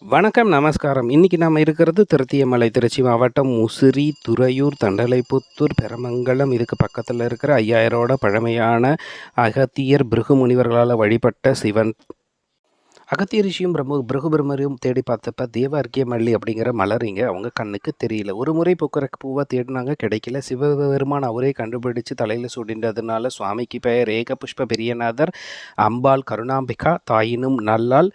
வணக்கம், நமஸ்காரம். இன்னைக்கு நாம இருக்கிறது திருத்தியமலை, திருச்சி மாவட்டம். முசிறி, துறையூர், தண்டலைப்புத்தூர், பெரமங்கலம். இதுக்கு பக்கத்தில் இருக்கிற 5000ஓட பழமையான அகத்தியர் பிருகு முனிவர்களால் வழிபட்ட சிவன். அகத்திய ரிஷியும் பிருகு பிரம்மரையும் தேடி பார்த்தப்ப தேவ மல்லி அப்படிங்கிற மலர் இங்கே அவங்க கண்ணுக்கு தெரியல. ஒரு முறை பூக்கிற பூவை தேடினாங்க, கிடைக்கல. சிவபெருமான் அவரே கண்டுபிடிச்சு தலையில் சூடின்றதுனால சுவாமிக்கு பெயர் ஏக புஷ்ப பெரியநாதர். அம்பாள் கருணாம்பிகா தாயினும் நல்லாள்.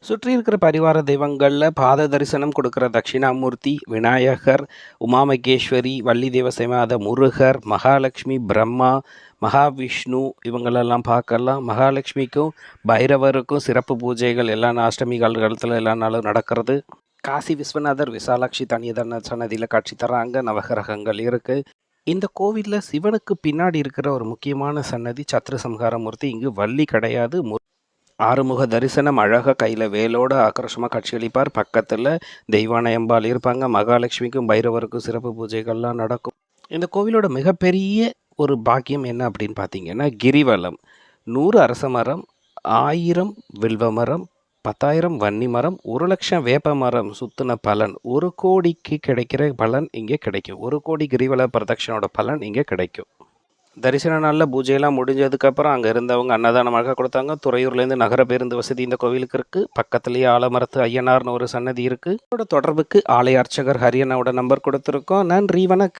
சுற்றி இருக்கிற பரிவார தெய்வங்களில் பாத தரிசனம் கொடுக்குற தட்சிணாமூர்த்தி, விநாயகர், உமாமகேஸ்வரி, வள்ளி தேவசேமாத முருகர், மகாலட்சுமி, பிரம்மா, மகாவிஷ்ணு இவங்களெல்லாம் பார்க்கலாம். மகாலட்சுமிக்கும் பைரவருக்கும் சிறப்பு பூஜைகள் எல்லா அஷ்டமி காலத்தில் எல்லா நாளும் நடக்கிறது. காசி விஸ்வநாதர், விசாலாட்சி தனியதன சன்னதியில் காட்சி தராங்க. நவகிரகங்கள் இருக்குது. இந்த கோவிலில் சிவனுக்கு பின்னாடி இருக்கிற ஒரு முக்கியமான சன்னதி சத்ருசம்ஹாரமூர்த்தி. இங்கு வள்ளி கிடையாது. ஆறுமுக தரிசனம், அழகாக கையில் வேலோட ஆக்ரோஷமாக காட்சியளிப்பார். பக்கத்தில் தெய்வானையம்பாள் இருப்பாங்க. மகாலட்சுமிக்கும் பைரவருக்கும் சிறப்பு பூஜைகள்லாம் நடக்கும். இந்த கோவிலோட மிகப்பெரிய ஒரு பாக்கியம் என்ன அப்படின்னு பார்த்தீங்கன்னா, கிரிவலம். 100 அரச மரம், 1000 வில்வ மரம், 10,000 வன்னி மரம், 1,00,000 வேப்ப மரம் சுற்றின பலன். 1 கோடிக்கு கிடைக்கிற பலன் இங்கே கிடைக்கும். 1 கோடி கிரிவல பிரதட்சணோட பலன் இங்கே கிடைக்கும். தரிசன நாளில் பூஜையெல்லாம் முடிஞ்சதுக்கப்புறம் அங்கே இருந்தவங்க அன்னதானமாக கொடுத்தாங்க. துறையூர்லேருந்து நகர பேருந்து வசதி இந்த கோவிலுக்கு இருக்குது. பக்கத்துலேயே ஆலமரத்து ஐயனார்னு ஒரு சன்னதி இருக்குது. இதோட தொடர்புக்கு ஆலய அர்ச்சகர் ஹரியனாவோட நம்பர் கொடுத்துருக்கோம். நன்றி, வணக்கம்.